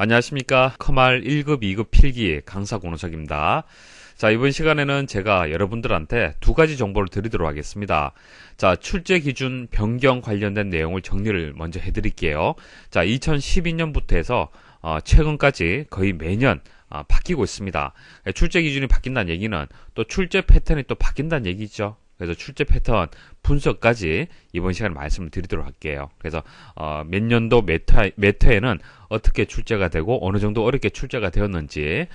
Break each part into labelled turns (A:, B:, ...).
A: 안녕하십니까. 커말 1급, 2급 필기 강사 권호석입니다. 자, 이번 시간에는 제가 여러분들한테 두 가지 정보를 드리도록 하겠습니다. 자, 출제 기준 변경 관련된 내용을 정리를 먼저 해드릴게요. 자, 2012년부터 해서 최근까지 거의 매년 바뀌고 있습니다. 출제 기준이 바뀐다는 얘기는 또 출제 패턴이 또 바뀐다는 얘기죠. 그래서 출제 패턴 분석까지 이번 시간에 말씀을 드리도록 할게요. 그래서 몇 년도 몇 회에는 어떻게 출제가 되고 어느 정도 어렵게 출제가 되었는지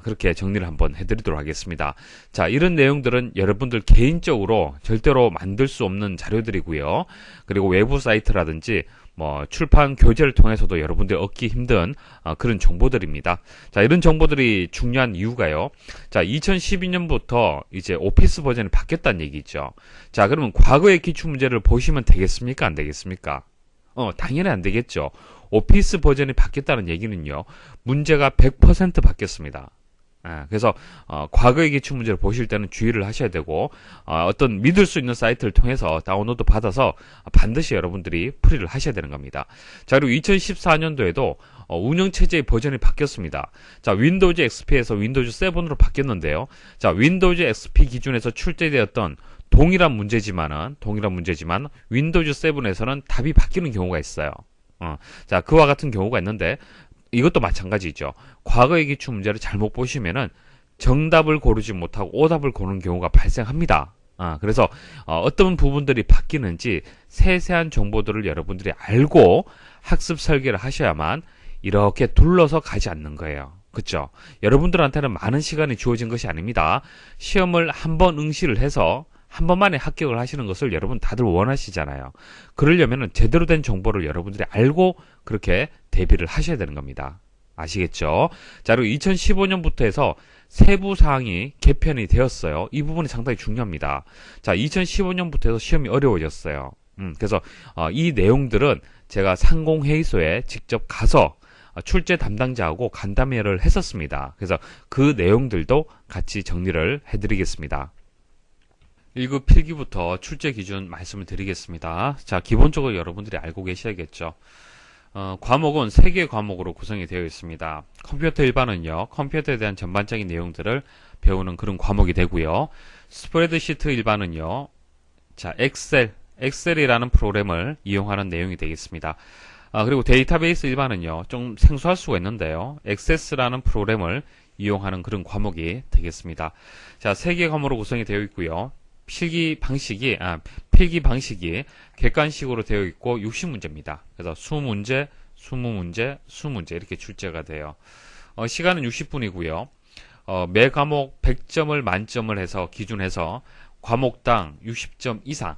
A: 그렇게 정리를 한번 해드리도록 하겠습니다. 자, 이런 내용들은 여러분들 개인적으로 절대로 만들 수 없는 자료들이고요. 그리고 외부 사이트라든지 출판 교재를 통해서도 여러분들이 얻기 힘든 그런 정보들입니다. 자, 이런 정보들이 중요한 이유가요. 자, 2012년부터 이제 오피스 버전이 바뀌었다는 얘기죠. 자, 그러면 과거의 기출문제를 보시면 되겠습니까? 안 되겠습니까? 당연히 안 되겠죠. 오피스 버전이 바뀌었다는 얘기는요, 문제가 100% 바뀌었습니다. 그래서 과거의 기출문제를 보실 때는 주의를 하셔야 되고 어떤 믿을 수 있는 사이트를 통해서 다운로드 받아서 반드시 여러분들이 풀이를 하셔야 되는 겁니다. 자, 그리고 2014년도에도 운영체제의 버전이 바뀌었습니다. 자, 윈도우즈 XP에서 윈도우즈 7으로 바뀌었는데요. 자, 윈도우즈 XP 기준에서 출제되었던 동일한 문제지만 윈도우즈 7에서는 답이 바뀌는 경우가 있어요. 자, 그와 같은 경우가 있는데 이것도 마찬가지죠. 과거의 기출 문제를 잘못 보시면은 정답을 고르지 못하고 오답을 고르는 경우가 발생합니다. 그래서 어떤 부분들이 바뀌는지 세세한 정보들을 여러분들이 알고 학습 설계를 하셔야만 이렇게 둘러서 가지 않는 거예요. 그렇죠? 여러분들한테는 많은 시간이 주어진 것이 아닙니다. 시험을 한번 응시를 해서 한 번만에 합격을 하시는 것을 여러분 다들 원하시잖아요. 그러려면 제대로 된 정보를 여러분들이 알고 그렇게 대비를 하셔야 되는 겁니다. 아시겠죠? 자, 그리고 2015년부터 해서 세부 사항이 개편이 되었어요. 이 부분이 상당히 중요합니다. 자, 2015년부터 해서 시험이 어려워졌어요. 그래서 이 내용들은 제가 상공회의소에 직접 가서 출제 담당자하고 간담회를 했었습니다. 그래서 그 내용들도 같이 정리를 해드리겠습니다. 1급 필기부터 출제 기준 말씀을 드리겠습니다. 자, 기본적으로 여러분들이 알고 계셔야겠죠. 과목은 3개의 과목으로 구성이 되어 있습니다. 컴퓨터 일반은요, 컴퓨터에 대한 전반적인 내용들을 배우는 그런 과목이 되고요. 스프레드시트 일반은요, 자, 엑셀이라는 프로그램을 이용하는 내용이 되겠습니다. 그리고 데이터베이스 일반은요, 좀 생소할 수가 있는데요, 액세스라는 프로그램을 이용하는 그런 과목이 되겠습니다. 자, 3개 과목으로 구성이 되어 있고요. 필기 방식이 객관식으로 되어 있고 60문제입니다. 그래서 20문제, 20문제, 20문제 이렇게 출제가 돼요. 시간은 60분이고요. 매 과목 100점을 만점을 해서 기준해서 과목당 60점 이상,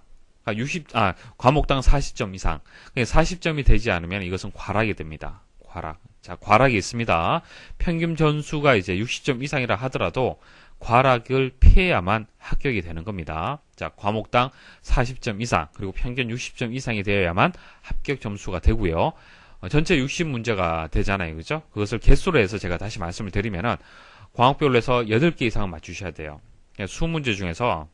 A: 과목당 40점 이상. 40점이 되지 않으면 이것은 과락이 됩니다. 과락. 자, 과락이 있습니다. 평균 점수가 이제 60점 이상이라 하더라도 과락을 피해야만 합격이 되는 겁니다. 자, 과목당 40점 이상, 그리고 평균 60점 이상이 되어야만 합격 점수가 되고요. 전체 60문제가 되잖아요. 그죠? 그것을 개수로 해서 제가 다시 말씀을 드리면은 과목별로 해서 8개 이상은 맞추셔야 돼요. 20문제 중에서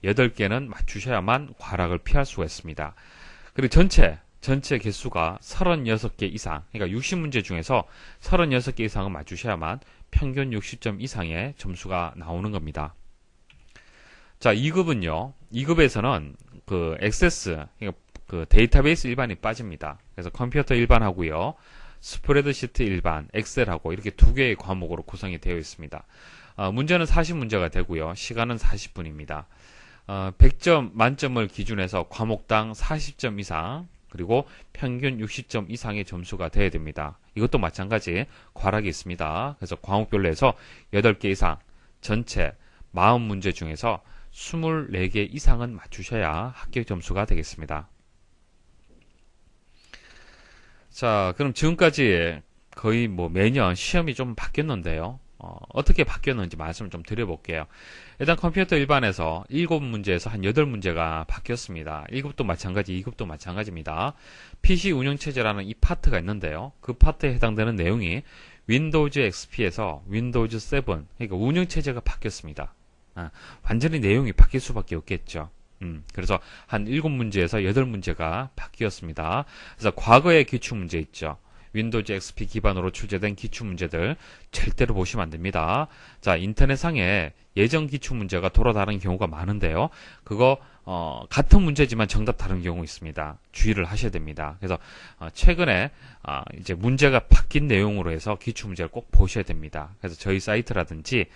A: 8개는 맞추셔야만 과락을 피할 수가 있습니다. 그리고 전체 개수가 36개 이상, 그러니까 60문제 중에서 36개 이상은 맞추셔야만 평균 60점 이상의 점수가 나오는 겁니다. 자, 2급은요. 2급에서는 그 액세스, 그러니까 그 데이터베이스 일반이 빠집니다. 그래서 컴퓨터 일반하고요. 스프레드시트 일반, 엑셀하고 이렇게 2개의 과목으로 구성이 되어 있습니다. 문제는 40문제가 되고요. 시간은 40분입니다. 100점 만점을 기준해서 과목당 40점 이상, 그리고 평균 60점 이상의 점수가 돼야 됩니다. 이것도 마찬가지 과락이 있습니다. 그래서 과목별로 해서 8개 이상, 전체 40문제 중에서 24개 이상은 맞추셔야 합격 점수가 되겠습니다. 자, 그럼 지금까지 거의 매년 시험이 좀 바뀌었는데요. 어떻게 바뀌었는지 말씀을 좀 드려볼게요. 일단 컴퓨터 일반에서 7문제에서 한 8문제가 바뀌었습니다. 1급도 마찬가지, 2급도 마찬가지입니다. PC 운영체제라는 이 파트가 있는데요. 그 파트에 해당되는 내용이 윈도우즈 XP에서 윈도우즈 7, 그러니까 운영체제가 바뀌었습니다. 완전히 내용이 바뀔 수밖에 없겠죠. 그래서 한 7문제에서 8문제가 바뀌었습니다. 그래서 과거의 기출문제 있죠. 윈도우즈 XP 기반으로 출제된 기출문제들 절대로 보시면 안 됩니다. 자, 인터넷상에 예전 기출문제가 돌아다니는 경우가 많은데요. 그거 같은 문제지만 정답 다른 경우 있습니다. 주의를 하셔야 됩니다. 그래서 최근에 이제 문제가 바뀐 내용으로 해서 기출문제를 꼭 보셔야 됩니다. 그래서 저희 사이트라든지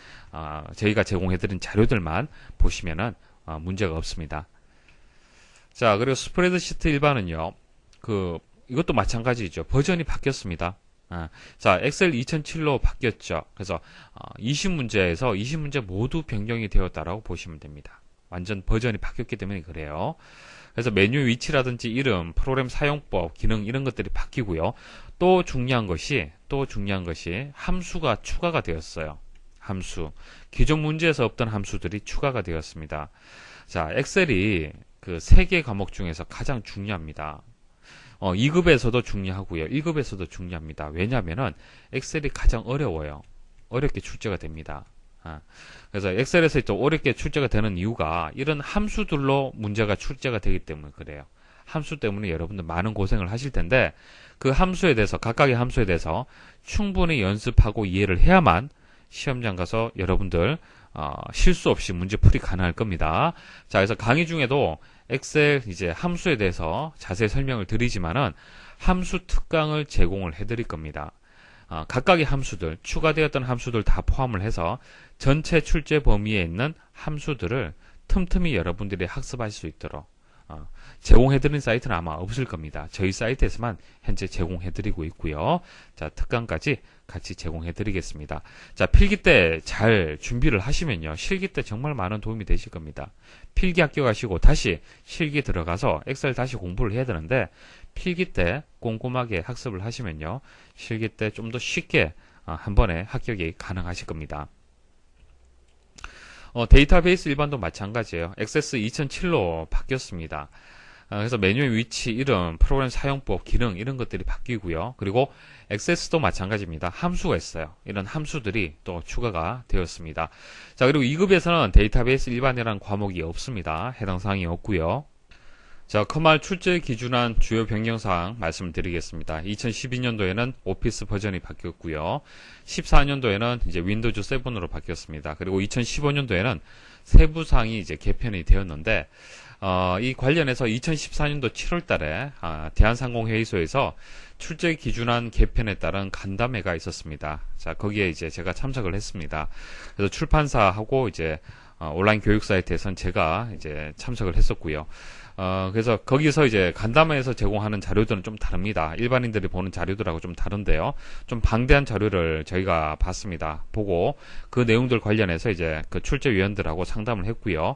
A: 저희가 제공해드린 자료들만 보시면은 문제가 없습니다. 자, 그리고 스프레드시트 일반은요. 이것도 마찬가지죠. 버전이 바뀌었습니다. 자, 엑셀 2007로 바뀌었죠. 그래서 20문제에서 20문제 모두 변경이 되었다라고 보시면 됩니다. 완전 버전이 바뀌었기 때문에 그래요. 그래서 메뉴 위치라든지 이름, 프로그램 사용법, 기능 이런 것들이 바뀌고요. 또 중요한 것이 함수가 추가가 되었어요. 함수. 기존 문제에서 없던 함수들이 추가가 되었습니다. 자, 엑셀이 그 3개 과목 중에서 가장 중요합니다. 2급에서도 중요하고요. 1급에서도 중요합니다. 왜냐하면은 엑셀이 가장 어려워요. 어렵게 출제가 됩니다. 그래서 엑셀에서 또 어렵게 출제가 되는 이유가 이런 함수들로 문제가 출제가 되기 때문에 그래요. 함수 때문에 여러분들 많은 고생을 하실 텐데 그 함수에 대해서 각각의 함수에 대해서 충분히 연습하고 이해를 해야만 시험장 가서 여러분들 실수 없이 문제 풀이 가능할 겁니다. 자, 그래서 강의 중에도 엑셀 이제 함수에 대해서 자세히 설명을 드리지만은 함수 특강을 제공을 해드릴 겁니다. 각각의 함수들, 추가되었던 함수들 다 포함을 해서 전체 출제 범위에 있는 함수들을 틈틈이 여러분들이 학습할 수 있도록 제공해드리는 사이트는 아마 없을 겁니다. 저희 사이트에서만 현재 제공해드리고 있고요. 자, 특강까지 같이 제공해드리겠습니다. 자, 필기 때 잘 준비를 하시면요. 실기 때 정말 많은 도움이 되실 겁니다. 필기 합격하시고 다시 실기 들어가서 엑셀 다시 공부를 해야 되는데 필기 때 꼼꼼하게 학습을 하시면요. 실기 때 좀 더 쉽게 한 번에 합격이 가능하실 겁니다. 데이터베이스 일반도 마찬가지예요. 액세스 2007로 바뀌었습니다. 그래서 메뉴의 위치, 이름, 프로그램 사용법, 기능 이런 것들이 바뀌고요. 그리고 액세스도 마찬가지입니다. 함수가 있어요. 이런 함수들이 또 추가가 되었습니다. 자, 그리고 2급에서는 데이터베이스 일반이라는 과목이 없습니다. 해당 사항이 없고요. 자, 커말 출제 기준안 주요 변경사항 말씀드리겠습니다. 2012년도에는 오피스 버전이 바뀌었고요. 14년도에는 이제 윈도우즈 7으로 바뀌었습니다. 그리고 2015년도에는 세부 사항이 이제 개편이 되었는데 이 관련해서 2014년도 7월 달에 대한상공회의소에서 출제 기준안 개편에 따른 간담회가 있었습니다. 자, 거기에 이제 제가 참석을 했습니다. 그래서 출판사하고 이제 온라인 교육 사이트에선 제가 이제 참석을 했었고요. 그래서 거기서 이제 간담회에서 제공하는 자료들은 좀 다릅니다. 일반인들이 보는 자료들하고 좀 다른데요. 좀 방대한 자료를 저희가 봤습니다. 보고 그 내용들 관련해서 이제 그 출제위원들하고 상담을 했고요.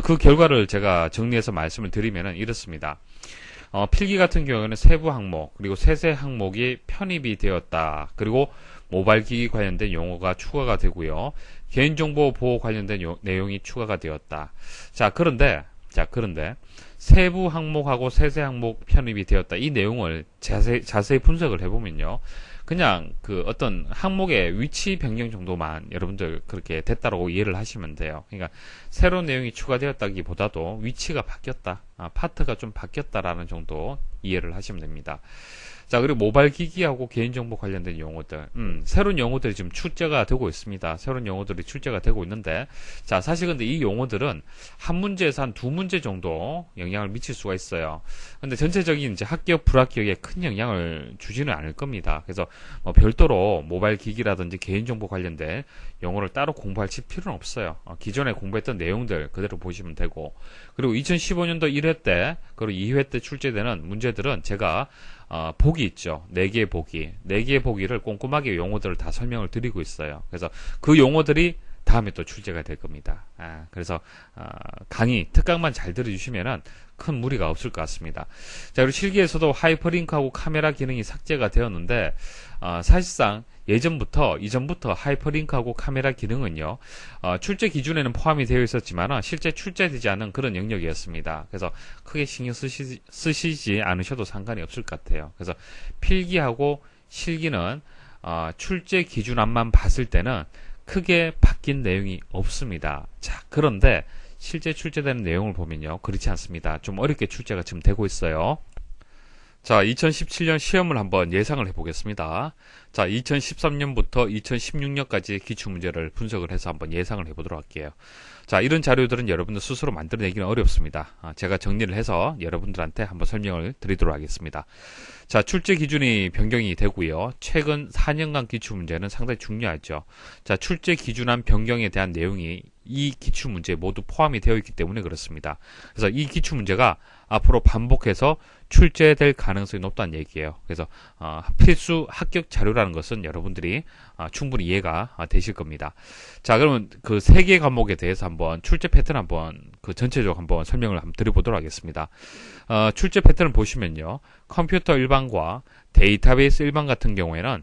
A: 그 결과를 제가 정리해서 말씀을 드리면은 이렇습니다. 필기 같은 경우에는 세부 항목 그리고 세세 항목이 편입이 되었다. 그리고 모바일 기기 관련된 용어가 추가가 되고요. 개인정보 보호 관련된 내용이 추가가 되었다. 자, 그런데 세부 항목하고 세세 항목 편입이 되었다. 이 내용을 자세히 분석을 해보면요. 그냥 그 어떤 항목의 위치 변경 정도만 여러분들 그렇게 됐다라고 이해를 하시면 돼요. 그러니까 새로운 내용이 추가되었다기보다도 위치가 바뀌었다. 파트가 좀 바뀌었다라는 정도 이해를 하시면 됩니다. 자, 그리고 모바일 기기하고 개인정보 관련된 용어들, 새로운 용어들이 지금 출제가 되고 있습니다. 새로운 용어들이 출제가 되고 있는데, 자, 사실 근데 이 용어들은 한 문제에서 한 두 문제 정도 영향을 미칠 수가 있어요. 근데 전체적인 이제 합격, 불합격에 큰 영향을 주지는 않을 겁니다. 그래서 뭐 별도로 모바일 기기라든지 개인정보 관련된 용어를 따로 공부할 필요는 없어요. 기존에 공부했던 내용들 그대로 보시면 되고, 그리고 2015년도 1회 때, 그리고 2회 때 출제되는 문제들은 제가 보기 있죠. 4개의 보기. 4개의 보기를 꼼꼼하게 용어들을 다 설명을 드리고 있어요. 그래서 그 용어들이 다음에 또 출제가 될 겁니다. 그래서 강의, 특강만 잘 들어주시면은 큰 무리가 없을 것 같습니다. 자, 그리고 실기에서도 하이퍼링크하고 카메라 기능이 삭제가 되었는데 사실상 이전부터 하이퍼링크하고 카메라 기능은요, 출제 기준에는 포함이 되어 있었지만 실제 출제되지 않은 그런 영역이었습니다. 그래서 크게 신경 쓰시지 않으셔도 상관이 없을 것 같아요. 그래서 필기하고 실기는 출제 기준안만 봤을 때는 크게 바뀐 내용이 없습니다. 자, 그런데 실제 출제되는 내용을 보면요, 그렇지 않습니다. 좀 어렵게 출제가 지금 되고 있어요. 자, 2017년 시험을 한번 예상을 해보겠습니다. 자, 2013년부터 2016년까지 기출문제를 분석을 해서 한번 예상을 해보도록 할게요. 자, 이런 자료들은 여러분들 스스로 만들어내기는 어렵습니다. 제가 정리를 해서 여러분들한테 한번 설명을 드리도록 하겠습니다. 자, 출제 기준이 변경이 되고요. 최근 4년간 기출문제는 상당히 중요하죠. 자, 출제 기준안 변경에 대한 내용이 이 기출문제에 모두 포함이 되어 있기 때문에 그렇습니다. 그래서 이 기출문제가 앞으로 반복해서 출제될 가능성이 높다는 얘기예요. 그래서 필수 합격 자료라는 것은 여러분들이 충분히 이해가 되실 겁니다. 자, 그러면 그 3개 과목에 대해서 한번 출제 패턴 한번 그 전체적으로 한번 설명을 한번 드려보도록 하겠습니다. 출제 패턴을 보시면요. 컴퓨터 일반과 데이터베이스 일반 같은 경우에는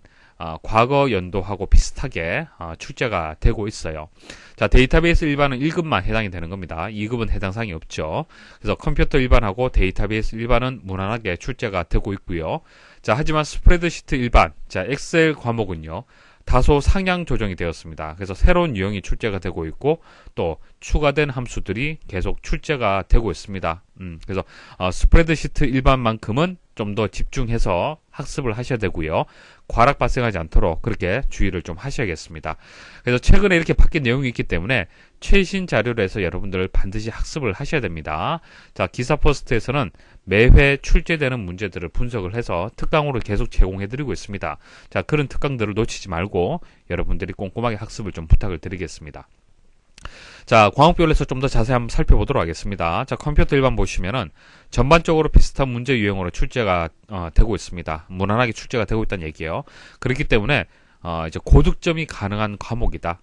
A: 과거 연도하고 비슷하게 출제가 되고 있어요. 자, 데이터베이스 일반은 1급만 해당이 되는 겁니다. 2급은 해당 사항이 없죠. 그래서 컴퓨터 일반하고 데이터베이스 일반은 무난하게 출제가 되고 있고요. 자, 하지만 스프레드시트 일반, 자, 엑셀 과목은요. 다소 상향 조정이 되었습니다. 그래서 새로운 유형이 출제가 되고 있고 또 추가된 함수들이 계속 출제가 되고 있습니다. 그래서 스프레드시트 일반만큼은 좀 더 집중해서 학습을 하셔야 되고요. 과락 발생하지 않도록 그렇게 주의를 좀 하셔야겠습니다. 그래서 최근에 이렇게 바뀐 내용이 있기 때문에 최신 자료로 해서 여러분들 반드시 학습을 하셔야 됩니다. 자, 기사포스트에서는 매회 출제되는 문제들을 분석을 해서 특강으로 계속 제공해드리고 있습니다. 자, 그런 특강들을 놓치지 말고 여러분들이 꼼꼼하게 학습을 좀 부탁을 드리겠습니다. 자, 과목별로서 좀 더 자세히 한번 살펴보도록 하겠습니다. 자, 컴퓨터 일반 보시면은 전반적으로 비슷한 문제 유형으로 출제가 되고 있습니다. 무난하게 출제가 되고 있다는 얘기예요. 그렇기 때문에 이제 고득점이 가능한 과목이다.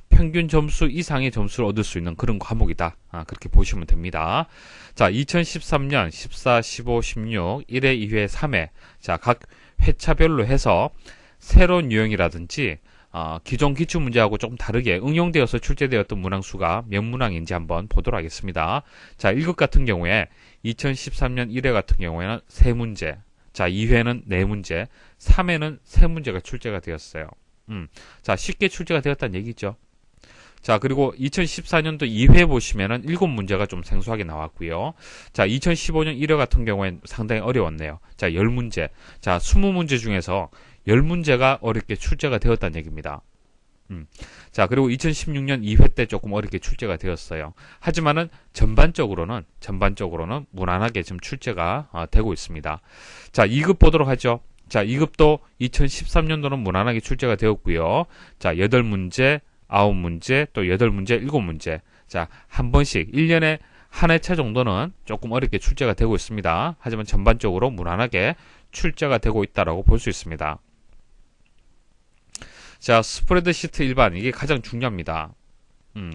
A: 평균 점수 이상의 점수를 얻을 수 있는 그런 과목이다. 그렇게 보시면 됩니다. 자, 2013년 14, 15, 16, 1회, 2회, 3회. 자, 각 회차별로 해서 새로운 유형이라든지 기존 기출문제하고 조금 다르게 응용되어서 출제되었던 문항수가 몇 문항인지 한번 보도록 하겠습니다. 자, 1급 같은 경우에 2013년 1회 같은 경우에는 3문제, 자, 2회는 4문제, 3회는 3문제가 출제가 되었어요. 자, 쉽게 출제가 되었다는 얘기죠. 자, 그리고 2014년도 2회 보시면은 7문제가 좀 생소하게 나왔고요. 자, 2015년 1회 같은 경우엔 상당히 어려웠네요. 자, 10문제. 자, 20문제 중에서 10문제가 어렵게 출제가 되었다는 얘기입니다. 자, 그리고 2016년 2회 때 조금 어렵게 출제가 되었어요. 하지만은 전반적으로는 무난하게 지금 출제가 되고 있습니다. 자, 2급 보도록 하죠. 자, 2급도 2013년도는 무난하게 출제가 되었고요. 자, 8문제, 9문제, 또 8문제, 7문제. 자, 한 번씩 1년에 한 회차 정도는 조금 어렵게 출제가 되고 있습니다. 하지만 전반적으로 무난하게 출제가 되고 있다라고 볼 수 있습니다. 자, 스프레드시트 일반, 이게 가장 중요합니다.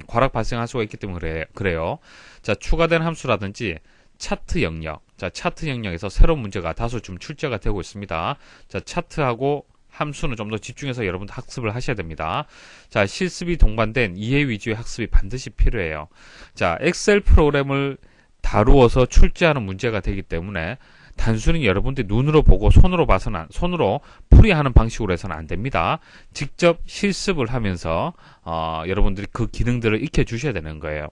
A: 과락 발생할 수가 있기 때문에 그래요. 자, 추가된 함수라든지 차트 영역. 자, 차트 영역에서 새로운 문제가 다소 좀 출제가 되고 있습니다. 자, 차트하고 함수는 좀 더 집중해서 여러분들 학습을 하셔야 됩니다. 자, 실습이 동반된 이해 위주의 학습이 반드시 필요해요. 자, 엑셀 프로그램을 다루어서 출제하는 문제가 되기 때문에 단순히 여러분들이 눈으로 보고 손으로 풀이하는 방식으로 해서는 안 됩니다. 직접 실습을 하면서 여러분들이 그 기능들을 익혀 주셔야 되는 거예요.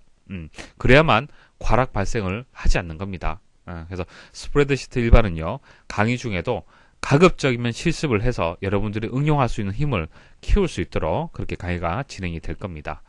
A: 그래야만 과락 발생을 하지 않는 겁니다. 그래서 스프레드시트 일반은요, 강의 중에도 가급적이면 실습을 해서 여러분들이 응용할 수 있는 힘을 키울 수 있도록 그렇게 강의가 진행이 될 겁니다.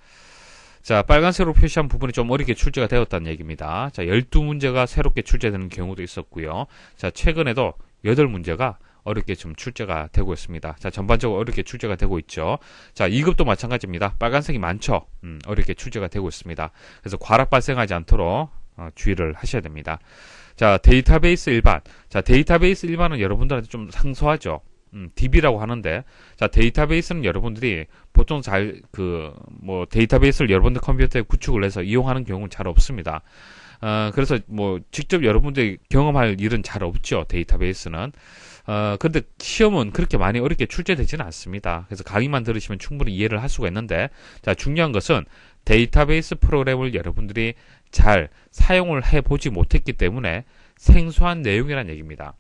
A: 자, 빨간색으로 표시한 부분이 좀 어렵게 출제가 되었다는 얘기입니다. 자, 12문제가 새롭게 출제되는 경우도 있었고요. 자, 최근에도 8문제가 어렵게 좀 출제가 되고 있습니다. 자, 전반적으로 어렵게 출제가 되고 있죠. 자, 2급도 마찬가지입니다. 빨간색이 많죠. 어렵게 출제가 되고 있습니다. 그래서 과락 발생하지 않도록 주의를 하셔야 됩니다. 자, 데이터베이스 일반. 자, 데이터베이스 일반은 여러분들한테 좀 상소하죠. DB라고 하는데, 자, 데이터베이스는 여러분들이 보통 데이터베이스를 여러분들 컴퓨터에 구축을 해서 이용하는 경우는 잘 없습니다. 그래서 직접 여러분들이 경험할 일은 잘 없죠, 데이터베이스는. 근데 시험은 그렇게 많이 어렵게 출제되지는 않습니다. 그래서 강의만 들으시면 충분히 이해를 할 수가 있는데, 자, 중요한 것은 데이터베이스 프로그램을 여러분들이 잘 사용을 해보지 못했기 때문에 생소한 내용이라는 얘기입니다.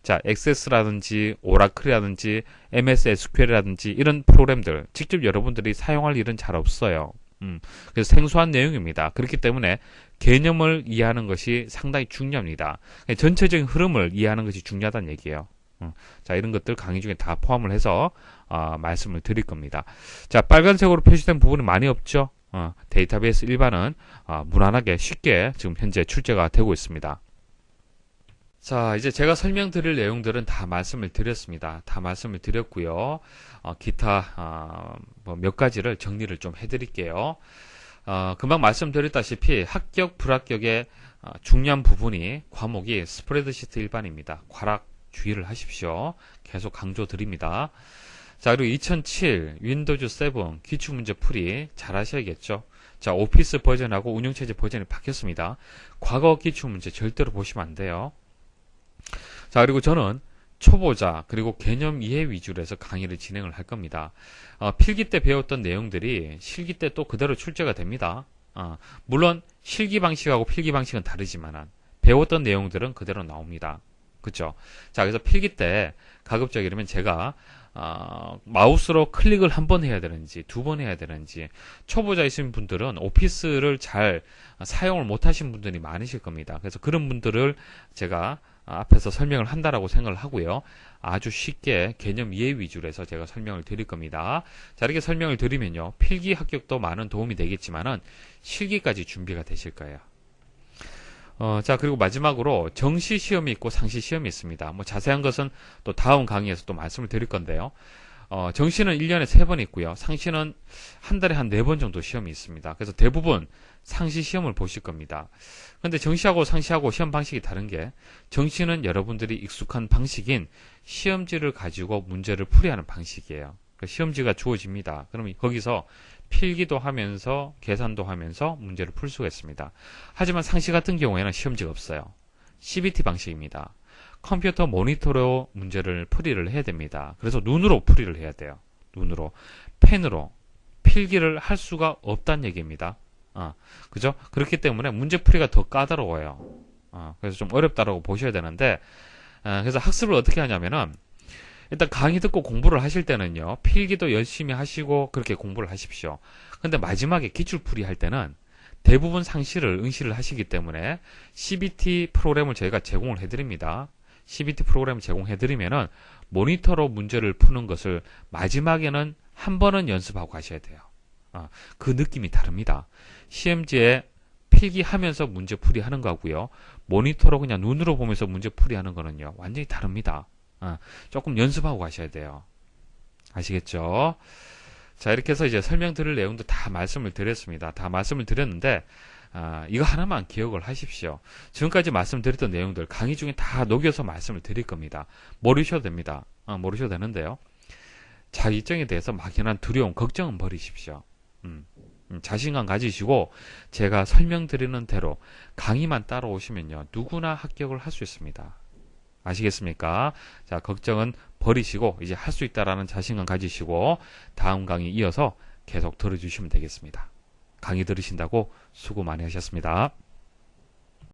A: 자, 액세스라든지 오라클이라든지 MS SQL이라든지 이런 프로그램들 직접 여러분들이 사용할 일은 잘 없어요. 그래서 생소한 내용입니다. 그렇기 때문에 개념을 이해하는 것이 상당히 중요합니다. 전체적인 흐름을 이해하는 것이 중요하다는 얘기예요. 자, 이런 것들 강의 중에 다 포함을 해서 말씀을 드릴 겁니다. 자, 빨간색으로 표시된 부분이 많이 없죠? 데이터베이스 일반은 무난하게 쉽게 지금 현재 출제가 되고 있습니다. 자, 이제 제가 설명드릴 내용들은 다 말씀을 드렸습니다. 다 말씀을 드렸고요. 기타 뭐 몇 가지를 정리를 좀 해드릴게요. 금방 말씀드렸다시피 합격, 불합격의 중요한 부분이 과목이 스프레드시트 일반입니다. 과락 주의를 하십시오. 계속 강조드립니다. 자, 그리고 2007 윈도우즈 7 기출문제 풀이 잘 하셔야겠죠. 자, 오피스 버전하고 운영체제 버전이 바뀌었습니다. 과거 기출문제 절대로 보시면 안 돼요. 자, 그리고 저는 초보자 그리고 개념 이해 위주로 해서 강의를 진행을 할 겁니다. 필기 때 배웠던 내용들이 실기 때 또 그대로 출제가 됩니다. 물론 실기 방식하고 필기 방식은 다르지만 배웠던 내용들은 그대로 나옵니다. 그쵸? 자, 그래서 필기 때 가급적 이러면 제가 마우스로 클릭을 한 번 해야 되는지 두 번 해야 되는지, 초보자이신 분들은 오피스를 잘 사용을 못 하신 분들이 많으실 겁니다. 그래서 그런 분들을 제가 앞에서 설명을 한다라고 생각을 하고요. 아주 쉽게 개념 이해 위주로 해서 제가 설명을 드릴 겁니다. 자, 이렇게 설명을 드리면요, 필기 합격도 많은 도움이 되겠지만은 실기까지 준비가 되실 거예요. 자, 그리고 마지막으로 정시 시험이 있고 상시 시험이 있습니다. 뭐 자세한 것은 또 다음 강의에서 또 말씀을 드릴 건데요. 정시는 1년에 3번 있고요. 상시는 한 달에 한 4번 정도 시험이 있습니다. 그래서 대부분 상시 시험을 보실 겁니다. 근데 정시하고 상시하고 시험 방식이 다른 게, 정시는 여러분들이 익숙한 방식인 시험지를 가지고 문제를 풀이하는 방식이에요. 그러니까 시험지가 주어집니다. 그러면 거기서 필기도 하면서 계산도 하면서 문제를 풀 수가 있습니다. 하지만 상시 같은 경우에는 시험지가 없어요. CBT 방식입니다. 컴퓨터 모니터로 문제를 풀이를 해야 됩니다. 그래서 눈으로 풀이를 해야 돼요. 눈으로. 펜으로 필기를 할 수가 없다는 얘기입니다. 그죠? 그렇기 때문에 문제 풀이가 더 까다로워요. 그래서 좀 어렵다라고 보셔야 되는데, 그래서 학습을 어떻게 하냐면은, 일단 강의 듣고 공부를 하실 때는요, 필기도 열심히 하시고 그렇게 공부를 하십시오. 근데 마지막에 기출풀이 할 때는 대부분 상시를 응시를 하시기 때문에 CBT 프로그램을 저희가 제공을 해드립니다. CBT 프로그램을 제공해드리면은 모니터로 문제를 푸는 것을 마지막에는 한 번은 연습하고 가셔야 돼요. 그 느낌이 다릅니다. 시험지에 필기하면서 문제 풀이하는 거하고요, 모니터로 그냥 눈으로 보면서 문제 풀이하는 거는요, 완전히 다릅니다. 조금 연습하고 가셔야 돼요. 아시겠죠? 자, 이렇게 해서 이제 설명드릴 내용도 다 말씀을 드렸습니다. 다 말씀을 드렸는데, 이거 하나만 기억을 하십시오. 지금까지 말씀드렸던 내용들 강의 중에 다 녹여서 말씀을 드릴 겁니다. 모르셔도 됩니다. 모르셔도 되는데요. 자기정에 대해서 막연한 두려움, 걱정은 버리십시오. 자신감 가지시고 제가 설명드리는 대로 강의만 따라오시면요, 누구나 합격을 할 수 있습니다. 아시겠습니까? 자, 걱정은 버리시고 이제 할 수 있다라는 자신감 가지시고 다음 강의 이어서 계속 들어주시면 되겠습니다. 강의 들으신다고 수고 많이 하셨습니다.